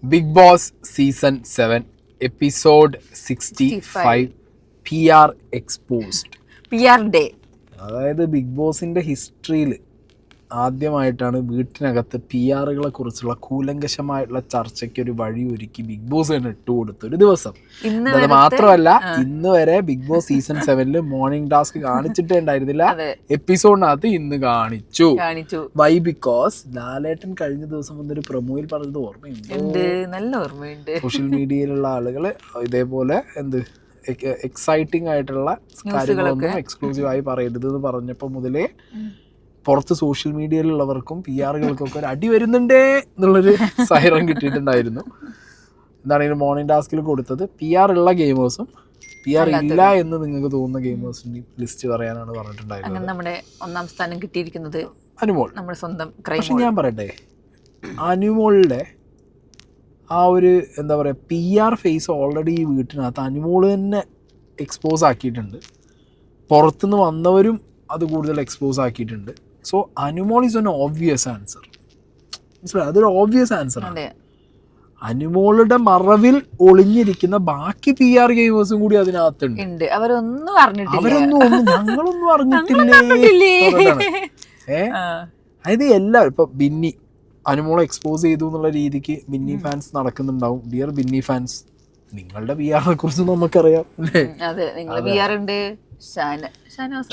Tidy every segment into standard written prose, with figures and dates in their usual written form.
Big boss season 7 episode 65 PR exposed. PR day. അതായത് big ബോസിൻ്റെ ഹിസ്റ്ററിയിൽ ആദ്യമായിട്ടാണ് വീട്ടിനകത്ത് PRകളെ കുറിച്ചുള്ള കൂലങ്കഷമായിട്ടുള്ള ചർച്ചയ്ക്ക് ഒരു വഴി ഒരുക്കി ബിഗ് ബോസ് തന്നെ ഇട്ടുകൊടുത്ത ഒരു ദിവസം. അത് മാത്രമല്ല, ഇന്ന് വരെ big boss season 7 morning task കാണിച്ചിട്ടേ ഉണ്ടായിരുന്നില്ല. എപ്പിസോഡിനകത്ത് ഇന്ന് കാണിച്ചു. വൈ? ബിക്കോസ് ലാലേട്ടൻ കഴിഞ്ഞ ദിവസം വന്നൊരു പ്രൊമോയിൽ പറഞ്ഞത് ഓർമ്മയുണ്ട്, നല്ല ഓർമ്മയുണ്ട്. സോഷ്യൽ മീഡിയയിലുള്ള ആളുകൾ ഇതേപോലെ എക്സൈറ്റിംഗ് ആയിട്ടുള്ള കാര്യങ്ങളൊന്നും എക്സ്ക്ലൂസീവായി പറയരുത് എന്ന് പറഞ്ഞപ്പോൾ മുതലേ പുറത്ത് സോഷ്യൽ മീഡിയയിലുള്ളവർക്കും PRകൾക്കൊക്കെ ഒരു അടി വരുന്നുണ്ടേ എന്നുള്ളൊരു സൈറൻ കിട്ടിയിട്ടുണ്ടായിരുന്നു. എന്താണെങ്കിലും മോർണിംഗ് ടാസ്കിൽ കൊടുത്തത് PR ഉള്ള ഗെയിമേഴ്സും PR ഇല്ല എന്ന് നിങ്ങൾക്ക് തോന്നുന്ന ഗെയിമേഴ്സിന്റെ ലിസ്റ്റ് പറയാനാണ് പറഞ്ഞിട്ടുണ്ടായിരുന്നത്. നമ്മുടെ ഒന്നാം സ്ഥാനം കിട്ടിയിരിക്കുന്നത് അനുമോൾ, നമ്മുടെ സ്വന്തം. പക്ഷെ ഞാൻ പറയട്ടെ, അനുമോളുടെ ആ ഒരു എന്താ പറയുക PR ഫേസ് ഓൾറെഡി ഈ വീട്ടിനകത്ത് അനുമോൾ തന്നെ എക്സ്പോസ് ആക്കിയിട്ടുണ്ട്. പുറത്തുനിന്ന് വന്നവരും അത് കൂടുതൽ എക്സ്പോസ് ആക്കിയിട്ടുണ്ട്. So Anumol is N obvious answer. മനസ്സിലായി? അതൊരു ഓബ്വിയസ് ആൻസർ ആണ്. അനുമോളുടെ മറവിൽ ഒളിഞ്ഞിരിക്കുന്ന ബാക്കി PR ഗെയിമേഴ്സും കൂടി അതിനകത്തുണ്ട്. അവരൊന്നും ഞങ്ങളൊന്നും അറിഞ്ഞിട്ടില്ലേ. അതായത് എല്ലാവരും ഇപ്പൊ ബിന്നി അനുമോളെ എക്സ്പോസ് ചെയ്തു എന്നുള്ള രീതിക്ക് ബിന്നി ഫാൻസ് നടക്കുന്നുണ്ടാവും. ഡിയർ ബിന്നി ഫാൻസ്, നിങ്ങളുടെ PRനെ കുറിച്ച് നമുക്കറിയാം അല്ലേ?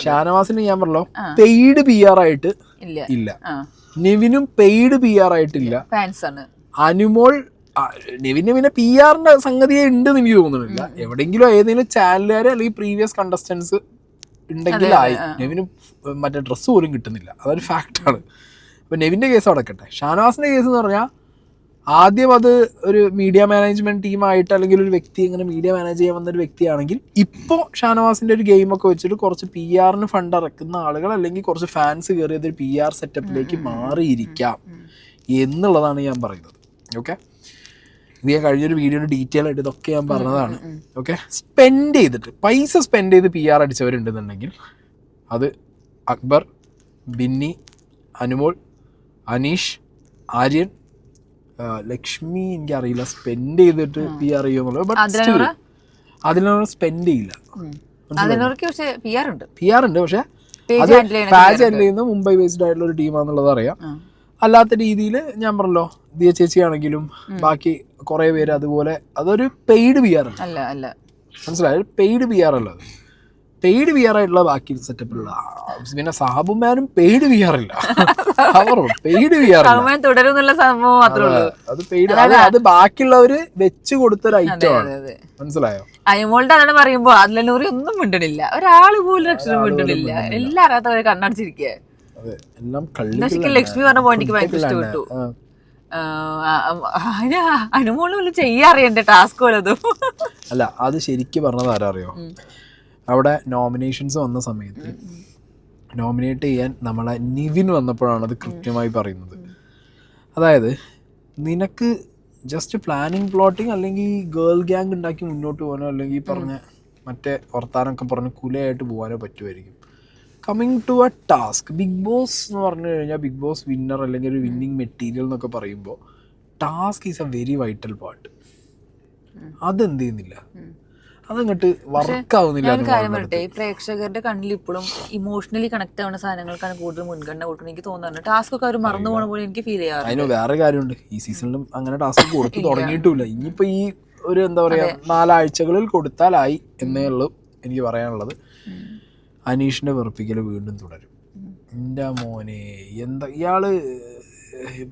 ഷാനവാസിന് ഞാൻ പറഞ്ഞല്ലോ പെയ്ഡ് PR ആയിട്ട് ഇല്ല, നെവിനും പെയ്ഡ് PR ആയിട്ടില്ല. അനുമോൾ നെവിന് പിന്നെ PRന്റെ സംഗതിയെ ഉണ്ടെന്ന് എനിക്ക് തോന്നുന്നില്ല. എവിടെയെങ്കിലും ഏതെങ്കിലും ചാനലുകാര് അല്ലെങ്കിൽ പ്രീവിയസ് കണ്ടസ്റ്റൻസ് ഉണ്ടെങ്കിലായി. നെവിന് മറ്റേ ഡ്രസ്സ് പോലും കിട്ടുന്നില്ല, അതൊരു ഫാക്റ്റാണ്. ഇപ്പൊ നെവിന്റെ കേസ് അടക്കട്ടെ. ഷാനവാസിന്റെ കേസ് എന്ന് പറഞ്ഞാൽ ആദ്യം അത് ഒരു മീഡിയ മാനേജ്മെന്റ് ടീമായിട്ട് അല്ലെങ്കിൽ ഒരു വ്യക്തി ഇങ്ങനെ മീഡിയ മാനേജ് ചെയ്യാൻ വന്നൊരു വ്യക്തിയാണെങ്കിൽ ഇപ്പോൾ ഷാനവാസിന്റെ ഒരു ഗെയിമൊക്കെ വെച്ചിട്ട് കുറച്ച് PRന് ഫണ്ട് ഇറക്കുന്ന ആളുകൾ അല്ലെങ്കിൽ കുറച്ച് ഫാൻസ് കയറിയത് ഒരു PR സെറ്റപ്പിലേക്ക് മാറിയിരിക്കാം എന്നുള്ളതാണ് ഞാൻ പറയുന്നത്. ഓക്കെ, ഇത് ഞാൻ കഴിഞ്ഞൊരു വീഡിയോയുടെ ഡീറ്റെയിൽ ആയിട്ട് ഇതൊക്കെ ഞാൻ പറഞ്ഞതാണ്. ഓക്കെ, സ്പെൻഡ് ചെയ്തിട്ട് പൈസ സ്പെൻഡ് ചെയ്ത് PR അടിച്ചവരുണ്ടെന്നുണ്ടെങ്കിൽ അത് അക്ബർ, ബിന്നി, അനുമോൾ, അനീഷ്, ആര്യൻ, ലക്ഷ്മി എനിക്കറിയില്ല സ്പെൻഡ് ചെയ്തിട്ട് PR ചെയ്യുന്നുള്ളത്. ബട്ട് അതിനോട് സ്പെൻഡ് ചെയ്യില്ല. PR ഉണ്ട്, പക്ഷെ അത് പാച്ച് ഹാൻഡിൽ ചെയ്യുന്ന മുംബൈ ബേസ്ഡ് ആയിട്ടുള്ള ഒരു ടീമാണെന്നുള്ളത് അറിയാം. അല്ലാത്ത രീതിയിൽ ഞാൻ പറഞ്ഞല്ലോ, ദിയ ചേച്ചി ആണെങ്കിലും ബാക്കി കുറെ പേര് അതുപോലെ അതൊരു പെയ്ഡ് PR അല്ല. മനസ്സിലായത്? പെയ്ഡ് PR അല്ലത്. പെയ്ഡ് PR ആയിട്ടുള്ള ബാക്കി സെറ്റപ്പിലുള്ള പിന്നെ സാബുമാനും പെയ്ഡ് PR ഇല്ല. പെയ്ഡ് PR അത് പെയ്ഡ്, അത് ബാക്കിയുള്ളവര് വെച്ച് കൊടുത്തൊരു ഐറ്റമാണ്. മനസ്സിലായോ? അനുമോളുടെ അതാണ് പറയുമ്പോ അതിലൂറി ഒന്നും മിണ്ടണില്ല, ഒരാള് പോലും അക്ഷരം മിണ്ടണില്ല, എല്ലാം അറിയാത്തവരെ കണ്ണടച്ചിരിക്കുക. ലക്ഷ്മി പറഞ്ഞ പോയിന്റ് ഭയങ്കര ഇഷ്ടപ്പെട്ടു. അനുമോള് പോലും ചെയ്യാറിയണ്ടേ ടാസ്ക് പോലതും അല്ല. അത് ശരിക്കും പറഞ്ഞത് ആരാ അറിയോ? അവിടെ നോമിനേഷൻസ് വന്ന സമയത്ത് നോമിനേറ്റ് ചെയ്യാൻ നമ്മളെ നിവിൻ വന്നപ്പോഴാണ് അത് കൃത്യമായി പറയുന്നത്. അതായത് നിനക്ക് ജസ്റ്റ് പ്ലാനിങ് പ്ലോട്ടിങ് അല്ലെങ്കിൽ ഗേൾ ഗ്യാങ് ഉണ്ടാക്കി മുന്നോട്ട് പോകാനോ അല്ലെങ്കിൽ പറഞ്ഞ മറ്റേ വർത്താനൊക്കെ പറഞ്ഞ് കുലയായിട്ട് പോകാനോ പറ്റുമായിരിക്കും. Coming to a task, Big Boss എന്ന് പറഞ്ഞു കഴിഞ്ഞാൽ ബിഗ് ബോസ് വിന്നർ അല്ലെങ്കിൽ ഒരു വിന്നിങ് മെറ്റീരിയൽ എന്നൊക്കെ പറയുമ്പോൾ task is A very vital part. അതെന്ത് ചെയ്യുന്നില്ല, അതങ്ങോട്ട് വർക്ക് ആവുന്നില്ല. ഈ പ്രേക്ഷകരുടെ കണ്ണിൽ ഇപ്പോഴും ഇമോഷണലി കണക്ട് ആവുന്ന സാധനങ്ങൾക്കാണ് കൂടുതൽ മുൻഗണന കൊടുക്കുന്നത് എനിക്ക് തോന്നുന്നുണ്ട്. ടാസ്ക് ഒക്കെ അവർ മറന്നു പോണ പോലെ എനിക്ക് ഫീൽ ചെയ്യാറ്. അതിന് വേറെ കാര്യമുണ്ട്, ഈ സീസണിലും അങ്ങനെ ടാസ്ക് കൊടുത്തു തുടങ്ങിയിട്ടില്ല. ഇനിയിപ്പോ ഈ ഒരു എന്താ പറയാ 4 ആഴ്ചകളിൽ കൊടുത്താലായി എന്നേ ഉള്ളൂ എനിക്ക് പറയാനുള്ളത്. അനീഷിന്റെ വെറുപ്പിക്കൽ വീണ്ടും തുടരും. എൻ്റെ മോനെ, എന്താ ഇയാള്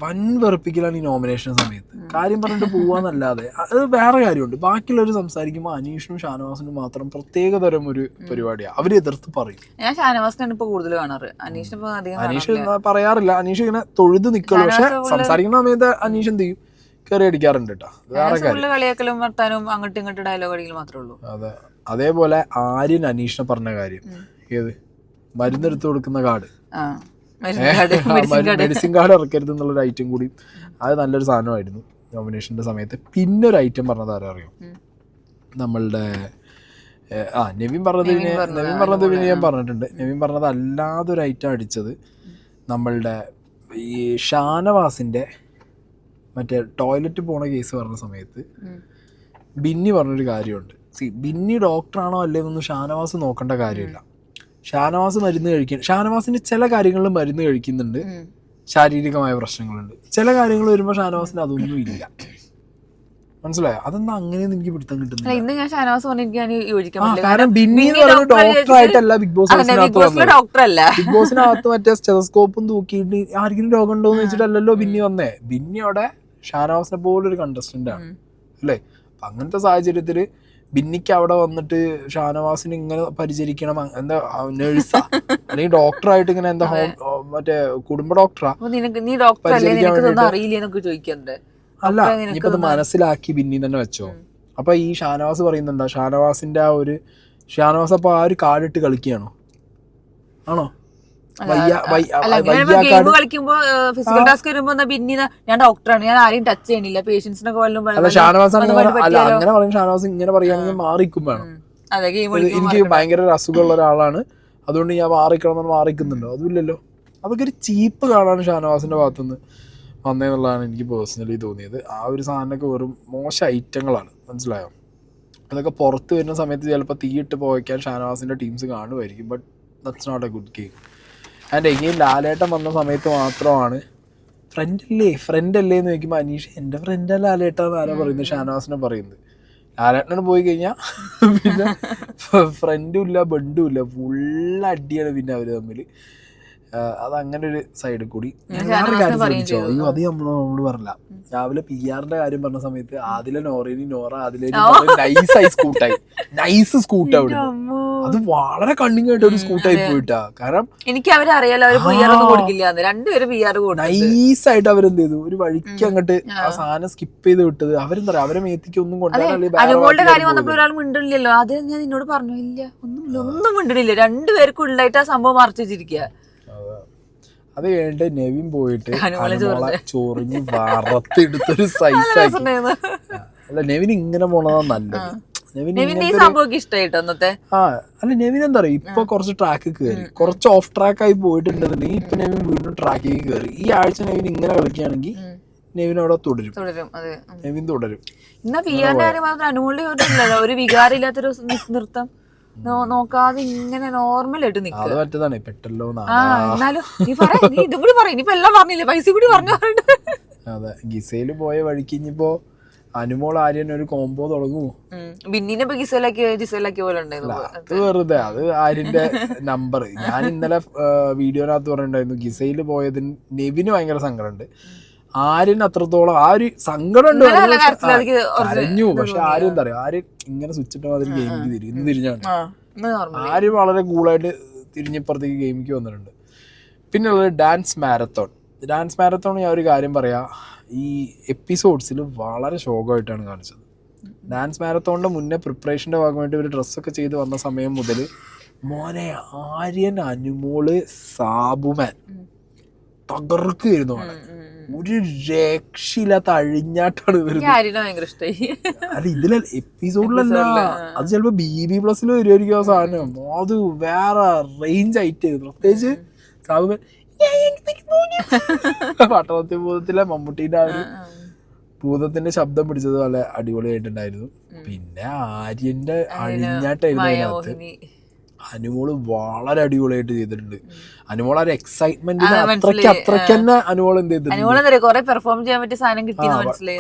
വൻ വെറുപ്പിക്കലാണ് ഈ നോമിനേഷൻ സമയത്ത്. കാര്യം പറഞ്ഞിട്ട് പോവാന്നല്ലാതെ അത് വേറെ കാര്യമുണ്ട്. ബാക്കിയുള്ളവർ സംസാരിക്കുമ്പോൾ അനീഷിനും ഷാനവാസിനും മാത്രം പ്രത്യേക തരം ഒരു പരിപാടിയാണ്. അവര് എതിർത്ത് പറയും. ഞാൻ ഷാനവാസിനാണ് ഇപ്പൊ കൂടുതൽ കാണാറ്, അനീഷ് പറയാറില്ല. അനീഷ് ഇങ്ങനെ തൊഴുത് നിൽക്കുള്ളൂ, പക്ഷെ സംസാരിക്കുന്ന സമയത്ത് അനീഷ് എന്ത് ചെയ്യും, കയറി അടിക്കാറുണ്ട് കേട്ടോ. വേറെ കളിയാക്കലും വർത്താനും അങ്ങോട്ടും ഇങ്ങോട്ടും ഡയലോഗ് അടിക്കലും മാത്രമേ ഉള്ളൂ. അതെ. അതേപോലെ ആര്യൻ അനീഷിനെ പറഞ്ഞ കാര്യം, ഏത് മരുന്നെടുത്ത് കൊടുക്കുന്ന കാർഡ്, മെഡിസിൻ കാർഡ് ഇറക്കരുത് എന്നുള്ളൊരു ഐറ്റം കൂടി, അത് നല്ലൊരു സാധനമായിരുന്നു നോമിനേഷൻ്റെ സമയത്ത്. പിന്നെ ഒരു ഐറ്റം പറഞ്ഞത് ആരാ അറിയോ? നമ്മളുടെ നെവിൻ പറഞ്ഞത് പിന്നെ ഞാൻ പറഞ്ഞിട്ടുണ്ട്. നെവിൻ പറഞ്ഞത് അല്ലാതെ ഒരു ഐറ്റം അടിച്ചത് നമ്മളുടെ ഈ ഷാനവാസിൻ്റെ മറ്റേ ടോയ്ലറ്റ് പോണ കേസ് പറഞ്ഞ സമയത്ത് ബിന്നി പറഞ്ഞൊരു കാര്യമുണ്ട്. ബിന്നി ഡോക്ടറാണോ അല്ലേന്നൊന്നും ഷാനവാസ് നോക്കേണ്ട കാര്യമില്ല. ഷാനവാസ് മരുന്ന് ഷാനവാസിന് ചില കാര്യങ്ങളിൽ മരുന്ന് കഴിക്കുന്നുണ്ട്, ശാരീരികമായ പ്രശ്നങ്ങളുണ്ട്. ചില കാര്യങ്ങൾ വരുമ്പോൾ ഷാനവാസിന് അതൊന്നും ഇല്ല. മനസ്സിലായോ? അതൊന്നും അങ്ങനെയൊന്നും എനിക്ക് പിടുത്തം കിട്ടുന്നില്ല. കാരണം ബിന്നി എന്ന് പറയുന്നത് ഡോക്ടറായിട്ടല്ല ബിഗ് ബോസിനകത്ത് വന്നത്. ബിഗ് ബോസിനകത്ത് മറ്റേ സ്റ്റെതസ്കോപ്പും തൂക്കിയിട്ട് ആർക്കും രോഗം ഉണ്ടോ എന്ന് വെച്ചിട്ടല്ലല്ലോ ബിന്നി വന്നേ. ബിന്നി അവിടെ ഷാനവാസിനെ പോലൊരു കണ്ടസ്റ്റന്റ് ആണ് അല്ലേ? അപ്പൊ അങ്ങനത്തെ സാഹചര്യത്തില് ബിന്നിക്ക് അവിടെ വന്നിട്ട് ഷാനവാസിന് ഇങ്ങനെ പരിചരിക്കണം, എന്താ നേഴ്സാ അല്ലെങ്കിൽ ഡോക്ടറായിട്ട് ഇങ്ങനെ എന്താ മറ്റേ കുടുംബ ഡോക്ടറാ അല്ല. ഇനിയിപ്പോ അത് മനസ്സിലാക്കി ബിന്നി തന്നെ വെച്ചോ. അപ്പൊ ഈ ഷാനവാസ് പറയുന്നുണ്ടാ, ഷാനവാസിന്റെ ആ ഒരു ഷാനവാസ് അപ്പൊ ആ ഒരു കാർഡിട്ട് കളിക്കുകയാണോ? ആണോ? അല്ല ഷാനവാസ് അല്ല അങ്ങനെ പറയും. ഷാനവാസ് ഇങ്ങനെ പറയുകയാണെങ്കിൽ മാറിക്കും വേണം. എനിക്ക് ഭയങ്കര ഒരു അസുഖമുള്ള ഒരാളാണ്, അതുകൊണ്ട് ഞാൻ മാറിക്കണം മാറിക്കുന്നുണ്ടോ? അതുമില്ലല്ലോ. അതൊക്കെ ഒരു ചീപ്പ് കാണാണ് ഷാനവാസിന്റെ ഭാഗത്തുനിന്ന് വന്നേന്നുള്ളതാണ് എനിക്ക് പേഴ്സണലി തോന്നിയത്. ആ ഒരു സാധനമൊക്കെ വെറും മോശം ഐറ്റങ്ങളാണ്. മനസ്സിലായോ? അതൊക്കെ പുറത്ത് വരുന്ന സമയത്ത് ചിലപ്പോൾ തീയിട്ട് പോയിക്കാൻ ഷാനവാസിൻ്റെ ടീംസ് കാണുമായിരിക്കും. But that's not a good game. And again Lalettan വന്ന സമയത്ത് മാത്രമാണ് ഫ്രണ്ട് അല്ലേ എന്ന് ചോദിക്കുമ്പോൾ അനീഷ് എൻ്റെ ഫ്രണ്ട് ലാലേട്ടാന്ന് ആരാ പറയുന്നത്? ഷാനവാസിനെ പറയുന്നത്. ലാലേട്ടനാണ് പോയി കഴിഞ്ഞാൽ പിന്നെ ഫ്രണ്ടും ഇല്ല ബണ്ടും ഇല്ല, ഫുള്ളടിയാണ് പിന്നെ അവർ തമ്മിൽ. അതങ്ങനെ ഒരു സൈഡിൽ കൂടി. വേറൊരു കാര്യം ശ്രദ്ധിച്ചോ? അയ്യോ അത് നമ്മളോട് പറഞ്ഞില്ല. രാവിലെ PR-ന്റെ കാര്യം പറഞ്ഞ സമയത്ത് ആദില നോറേനി നോറ ആദിലേനി നൈസായി സ്കൂട്ടായി. നൈസ് സ്കൂട്ട് അവിടെ. അത് വളരെ കണ്ണിങ് ആയിട്ട് ഒരു സ്കൂട്ടായി പോയിട്ടാ. കാരണം എനിക്ക് അവരറിയാലോ നൈസായിട്ട് അവരെന്ത് ചെയ്തു, ഒരു വഴിക്ക് അങ്ങോട്ട് ആ സാധനം സ്കിപ്പ് ചെയ്ത് വിട്ടത്. അവരെന്താ പറയാ, അവരെ മേത്തിക്ക് ഒന്നും കൊണ്ടുവരാനുള്ള കാര്യം വന്നപ്പോൾ ഒരാൾ മിണ്ടില്ലല്ലോ. അത് ഞാൻ നിന്നോട് പറഞ്ഞു. ഇല്ല ഒന്നും മിണ്ടില്ല. രണ്ടുപേർക്കും ഉള്ളായിട്ട് ആ സംഭവം മറച്ചു വെച്ചിരിക്കുക. അത് കഴിഞ്ഞിട്ട് നെവിൻ പോയിട്ട് ചൊറിഞ്ഞ് വറത്തെടുത്തൊരു സൈസാക്കി. അല്ല നെവിൻ ഇങ്ങനെ പോണതാ നല്ലത്. അല്ല നെവിൻ എന്താ പറയാ, ഇപ്പൊ കുറച്ച് ട്രാക്ക് കയറി, കുറച്ച് ഓഫ് ട്രാക്ക് ആയി പോയിട്ടുണ്ടെന്നുണ്ടെങ്കിൽ ഇപ്പൊ നെവിൻ വീണ്ടും ട്രാക്കിലേക്ക് കയറി. ഈ ആഴ്ച നെവിൻ ഇങ്ങനെ കളിക്കുകയാണെങ്കിൽ നെവിൻ അവിടെ തുടരും. നെവിൻ തുടരും. ഒരു വികാരമില്ലാത്തൊരു നൃത്തം നോക്കാതെ ഇങ്ങനെ നോർമൽ ആയിട്ട് നിൽക്കും. പെട്ടല്ലോ. ഇതും കൂടി പറയും. ഇനിയിപ്പോ എല്ലാം പറഞ്ഞില്ലേ, പൈസ കൂടി പറഞ്ഞു. അതെ, ഗിസയില് പോയ വഴിക്ക് ഇനിയിപ്പോ അനുമോൾ ആര്യൻ ഒരു കോംബോ തുടങ്ങുമോ? ബിന്നിനെ ജിസയിലാക്കിയ പോലെ ഉണ്ടായിരുന്നു. അത് വെറുതെ, അത് ആര്യന്റെ നമ്പർ. ഞാൻ ഇന്നലെ വീഡിയോനകത്ത് പറഞ്ഞിട്ടുണ്ടായിരുന്നു, ഗിസയില് പോയതിന് നെവിന് ഭയങ്കര സങ്കടമുണ്ട്. ആര്യൻ അത്രത്തോളം ആ ഒരു സങ്കടം ഉണ്ട്, കരഞ്ഞു. പക്ഷെ ആരും എന്താ പറയാ, ആര്യൻ ഇങ്ങനെ സ്വിച്ചിട്ട് മാതിരി ഗെയിമിക്ക് ഇന്ന് തിരിഞ്ഞാണ്. ആര്യൻ വളരെ കൂളായിട്ട് തിരിഞ്ഞിപ്പുറത്തേക്ക് ഗെയിമിക്ക് വന്നിട്ടുണ്ട്. പിന്നെ ഉള്ളത് ഡാൻസ് മാരത്തോൺ. ഡാൻസ് മാരത്തോൺ ഞാൻ ഒരു കാര്യം പറയാം, ഈ എപ്പിസോഡ്സിൽ വളരെ ശോകമായിട്ടാണ് കാണിച്ചത്. ഡാൻസ് മാരത്തോണിന്റെ മുന്നേ പ്രിപ്പറേഷന്റെ ഭാഗമായിട്ട് ഒരു ഡ്രസ്സൊക്കെ ചെയ്ത് വന്ന സമയം മുതൽ മോനെ ആര്യൻ, അനുമോള്, സാബുമാൻ തകർക്കുകയായിരുന്നു. ഒരു രക്ഷയില്ലാത്ത അഴിഞ്ഞാട്ടാണ് വരുന്നത്. അല്ല ഇതിലെ എപ്പിസോഡിലല്ല, അത് ചിലപ്പോ BB+ വരുമായിരിക്കും ആ സാധനം. അത് വേറെ റേഞ്ച് ആയിട്ട്, പ്രത്യേകിച്ച് സാബുമാൻ പട്ടണത്തി ഭൂതത്തിലെ മമ്മൂട്ടിന്റെ ആ ഒരു ഭൂതത്തിന്റെ ശബ്ദം പിടിച്ചത് വളരെ അടിപൊളിയായിട്ടുണ്ടായിരുന്നു. പിന്നെ ആര്യന്റെ അഴിഞ്ഞാട്ടായിരുന്നു അതിനകത്ത്. അനുമോള് വളരെ അടിപൊളിയായിട്ട് ചെയ്തിട്ടുണ്ട്. അനുമോൾ ആ ഒരു എക്സൈറ്റ്മെന്റിന് അത്രയ്ക്ക് തന്നെ അനുമോൾ എന്ത് ചെയ്തിട്ടുണ്ട്.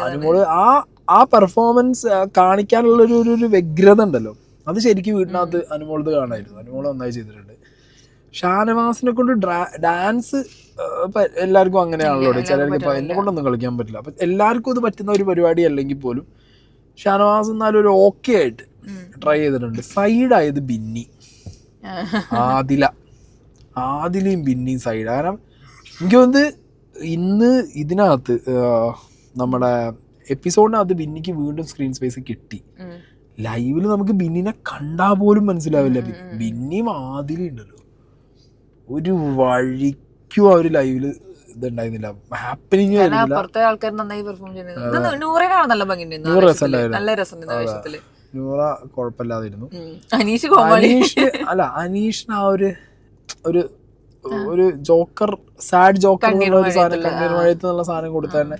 അനുമോള് ആ പെർഫോമൻസ് കാണിക്കാനുള്ള ഒരു വ്യഗ്രത ഉണ്ടല്ലോ, അത് ശരിക്കും വീട്ടിനകത്ത് അനുമോളത് കാണായിരുന്നു. അനുമോൾ നന്നായി ചെയ്തിട്ടുണ്ട്. ഷാനവാസിനെ കൊണ്ട് ഡാൻസ് എല്ലാവർക്കും അങ്ങനെയാണല്ലോ. ചിലർക്ക് ഇപ്പൊ എന്നെ കൊണ്ടൊന്നും കളിക്കാൻ പറ്റില്ല. അപ്പൊ എല്ലാവർക്കും ഇത് പറ്റുന്ന ഒരു പരിപാടി അല്ലെങ്കിൽ പോലും ഷാനവാസ് എന്നാലും ഒരു ഓക്കെ ആയിട്ട് ട്രൈ ചെയ്തിട്ടുണ്ട്. സൈഡായത് ബിന്നി, ആദിലയും ബിന്നിയും സൈഡ്. കാരണം എനിക്ക് തോന്നുന്നത് ഇന്ന് ഇതിനകത്ത് നമ്മുടെ എപ്പിസോഡിനകത്ത് ബിന്നിക്ക് വീണ്ടും സ്ക്രീൻ സ്പേസ് കിട്ടി. ലൈവില് നമുക്ക് ബിന്നിനെ കണ്ടാ പോലും മനസ്സിലാവില്ല. ബിന്നിയും ആദിലും ഉണ്ടല്ലോ, ഒരു വഴിക്കും ആ ഒരു ലൈവില് ഇതുണ്ടായിരുന്നില്ല, ഹാപ്പനിങ് ആയിരുന്നില്ല. നൂറ കുഴപ്പമില്ലാതിരുന്നു. അനീഷിന് ആ ഒരു ജോക്കർ, സാഡ് ജോക്കർ എന്നുള്ള ഒരു സാധനം, കണ്ണീർ മഴയത്ത് എന്നുള്ള സാധനം കൊടുത്ത തന്നെ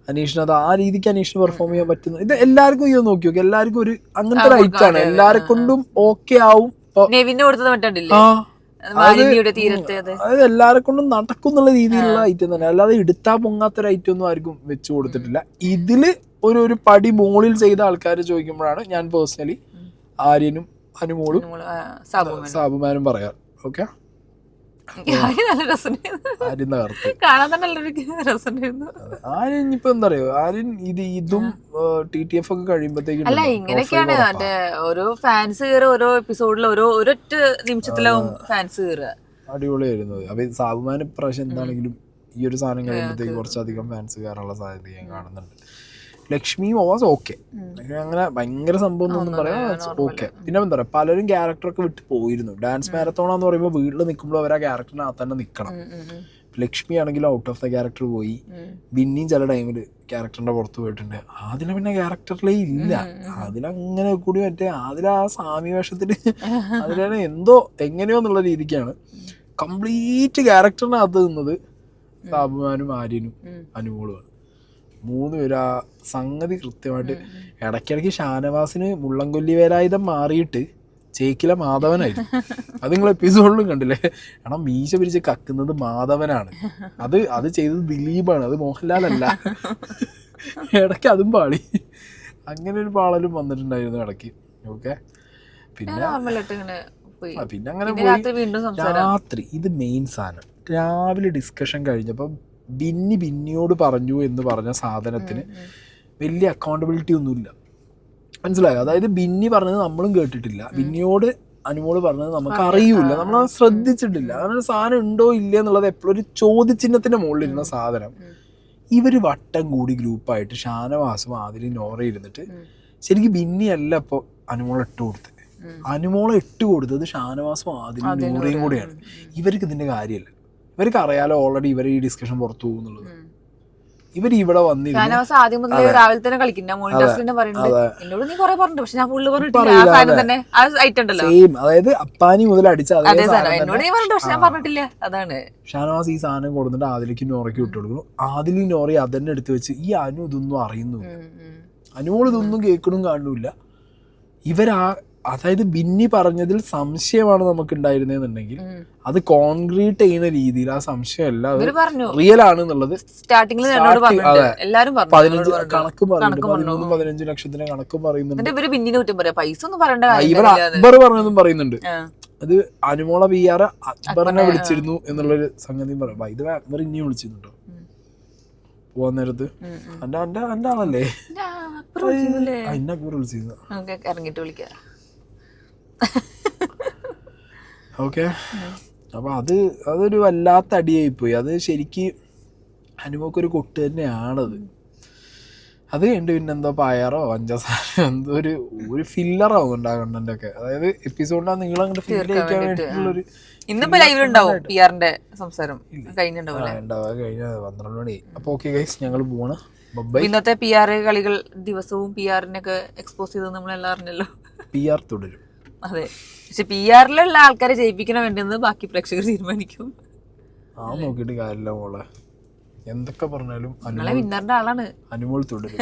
അനീഷിന് അത് ആ രീതിക്ക് അനീഷിന് പെർഫോം ചെയ്യാൻ പറ്റുന്നു. ഇത് എല്ലാവർക്കും ഇത് നോക്കി നോക്കി, എല്ലാവർക്കും ഒരു അങ്ങനത്തെ ഒരു ഐറ്റാണ്, എല്ലാരെ കൊണ്ടും ഓക്കെ ആവും. അതായത് എല്ലാരെ കൊണ്ടും നടക്കും എന്നുള്ള രീതിയിലുള്ള ഐറ്റം തന്നെ, അല്ലാതെ എടുത്താ പൊങ്ങാത്തൊരു ഐറ്റം ഒന്നും ആർക്കും വെച്ചു കൊടുത്തിട്ടില്ല. ഇതില് ഒരു പടി മുകളിൽ ചെയ്ത ആൾക്കാർ ചോദിക്കുമ്പോഴാണ് ഞാൻ പേഴ്സണലി ആര്യനും അനുമോളും സാബുമാനും പറയാം. ഓക്കെ, ആര്യൻ ഇനിയിപ്പോ എന്താ പറയാ, ആര്യൻ ഇതും TTF ഒക്കെ കഴിയുമ്പോഴത്തേക്കും അല്ല ഇങ്ങനെയൊക്കെയാണ് മറ്റേ ഓരോ ഫാൻസ് കയറുക, ഓരോ എപ്പിസോഡിൽ ഒരൊറ്റ നിമിഷത്തിലാവും ഫാൻസ് കയറുക. അടിപൊളിയായിരുന്നു. അപ്പൊ സാബുമാൻ ഇപ്രാവശ്യം എന്താണെങ്കിലും ഈ ഒരു സാധനം കഴിയുമ്പോഴത്തേക്ക് കുറച്ചധികം ഫാൻസ് കയറാനുള്ള സാധ്യത ഞാൻ കാണുന്നുണ്ട്. ലക്ഷ്മി വാസ് ഓക്കെ, അങ്ങനെ ഭയങ്കര സംഭവം ഒന്നും പറയാം, ഓക്കെ. പിന്നെ എന്താ പറയാ, പലരും ക്യാരക്ടറൊക്കെ വിട്ട് പോയിരുന്നു. ഡാൻസ് മാരത്തോണാന്ന് പറയുമ്പോൾ വീട്ടിൽ നിൽക്കുമ്പോൾ അവർ ആ ക്യാരക്ടറിനകത്ത് തന്നെ നിൽക്കണം. ലക്ഷ്മി ആണെങ്കിലും ഔട്ട് ഓഫ് ദ ക്യാരക്ടർ പോയി. ബിന്നിയും ചില ടൈമിൽ ക്യാരക്ടറിന്റെ പുറത്ത് പോയിട്ടുണ്ട്. അതിലെ പിന്നെ ക്യാരക്ടറിലേ ഇല്ല, അതിലങ്ങനെ കൂടി മറ്റേ അതിലാ സാമി വേഷത്തിന് അതിലാണ് എന്തോ എങ്ങനെയോ എന്നുള്ള രീതിക്കാണ് കംപ്ലീറ്റ് ക്യാരക്ടറിനകത്ത് നിന്നത്. സാബുമാനും ആര്യനും അനുമോളുമാണ്, 3 പേര് ആ സംഗതി കൃത്യമായിട്ട്. ഇടയ്ക്കിടയ്ക്ക് ഷാനവാസിന് മുള്ളംകൊല്ലി വേലായുധം മാറിയിട്ട് ചേക്കിലെ മാധവനായിരുന്നു. അത് നിങ്ങൾ എപ്പിസോഡിലും കണ്ടില്ലേ, കാരണം മീശ പിരിച്ച് കക്കുന്നത് മാധവനാണ്. അത് ചെയ്തത് ദിലീപാണ്, അത് മോഹൻലാൽ അല്ല. ഇടയ്ക്ക് അതും പാളി, അങ്ങനെ ഒരു പാളലും വന്നിട്ടുണ്ടായിരുന്നു ഇടയ്ക്ക്. ഓക്കെ, പിന്നെ അങ്ങനെ രാത്രി ഇത് മെയിൻ സാധനം. രാവിലെ ഡിസ്കഷൻ കഴിഞ്ഞപ്പം ബിന്നിയോട് പറഞ്ഞു എന്ന് പറഞ്ഞ സാധനത്തിന് വലിയ അക്കൗണ്ടബിലിറ്റി ഒന്നുമില്ല, മനസ്സിലായോ? അതായത് ബിന്നി പറഞ്ഞത് നമ്മളും കേട്ടിട്ടില്ല, ബിന്നിയോട് അനുമോള് പറഞ്ഞത് നമുക്ക് അറിയൂല, നമ്മൾ ശ്രദ്ധിച്ചിട്ടില്ല. അങ്ങനെ സാധനം ഉണ്ടോ ഇല്ല എന്നുള്ളത് എപ്പോഴും ഒരു ചോദ്യചിഹ്നത്തിന്റെ മുകളിലിരുന്ന സാധനം ഇവര് വട്ടം കൂടി ഗ്രൂപ്പായിട്ട് ഷാനവാസും ആദിലും നോറ ഇരുന്നിട്ട്, ശരിക്കും ബിന്നി അല്ല ഇപ്പോൾ അനുമോളെ ഇട്ട് കൊടുത്തത്, അനുമോളെ ഇട്ട് കൊടുത്തത് ഷാനവാസും ആദിലും നോറയും കൂടെയാണ്. ഇവർക്ക് ഇതിന്റെ കാര്യമല്ല, ഇവർക്ക് അറിയാലോ ഓൾറെഡി ഇവർ ഈ ഡിസ്കഷൻ പുറത്തു പോകുന്നുള്ളത്. ഇവർ ഇവിടെ വന്നിരുന്നു സെയിം, അതായത് അപ്പാനി മുതൽ അടിച്ച ഷാനവാസ് ഈ സാധനം കൊടുത്തിട്ട് ആദിലേക്ക് നോറയ്ക്ക് വിട്ടു കൊടുക്കുന്നു. ആദിലും നോറയും അതന്നെ എടുത്ത് വെച്ച് ഈ അനു ഇതൊന്നും അറിയുന്നില്ല, അനുമോൾ ഇതൊന്നും കേൾക്കണും കാണുന്നില്ല. അതായത് ബിന്നി പറഞ്ഞതിൽ സംശയമാണ് നമുക്ക് ഉണ്ടായിരുന്നെന്നുണ്ടെങ്കിൽ അത് കോൺക്രീറ്റ് ചെയ്യുന്ന രീതിയിൽ ആ സംശയമല്ല, അത് റിയൽ ആണ് എന്നുള്ളത് കണക്ക് പറയുന്നുണ്ട്. 15 ലക്ഷത്തിന്റെ കണക്ക് പറയുന്നുണ്ട്. ഇവർ അക്ബർ പറഞ്ഞതും പറയുന്നുണ്ട്. അത് അനുമോളെ PR അക്ബറിനെ വിളിച്ചിരുന്നു എന്നുള്ളൊരു സംഗതി പറയാം. ഇത് അക്ബർ ഇനിയും വിളിച്ചിരുന്നുണ്ടോ പോവാൻ നേരത്ത്? എന്റെ ആളല്ലേ എന്നെ അക്ബർ വിളിച്ചിരുന്നു. ഓക്കെ, അപ്പൊ അതൊരു വല്ലാത്ത അടിയായിപ്പോയി. അത് ശരിക്ക് അനുമോക്കൊരു കൊട്ട് തന്നെയാണത്. അത് കഴിഞ്ഞിട്ട് പിന്നെ എന്തോ പയറോ പഞ്ചസാരോ എന്തോ ഒരു ഫില്ലറാവും ഉണ്ടാകണ്ടന്റെ ഒക്കെ. അതായത് എപ്പിസോഡിനാ നിങ്ങൾ അങ്ങോട്ട് ഫിൽ ചെയ്യിക്കാൻ വേണ്ടിയിട്ടുള്ളൊരു കഴിഞ്ഞ 12 മണി. അപ്പൊ ഓക്കെ ഗൈസ്, ഞങ്ങൾ പോവാണ്. ഇന്നത്തെ PR കളികൾ ദിവസവും PR-നൊക്കെ എക്സ്പോസ് ചെയ്ത് നമ്മളെല്ലാം അറിഞ്ഞല്ലോ. PR തുടരും. അതെ, പക്ഷെ PR-ലുള്ള ആൾക്കാരെ ജയിപ്പിക്കണം വേണ്ടെന്ന് ബാക്കി പ്രേക്ഷകർ തീരുമാനിക്കും. നോക്കിട്ട് കാര്യമില്ല മോളെ, എന്തൊക്കെ പറഞ്ഞാലും വിന്നറിന്റെ ആളാണ് അനുമോൾ തുടരും.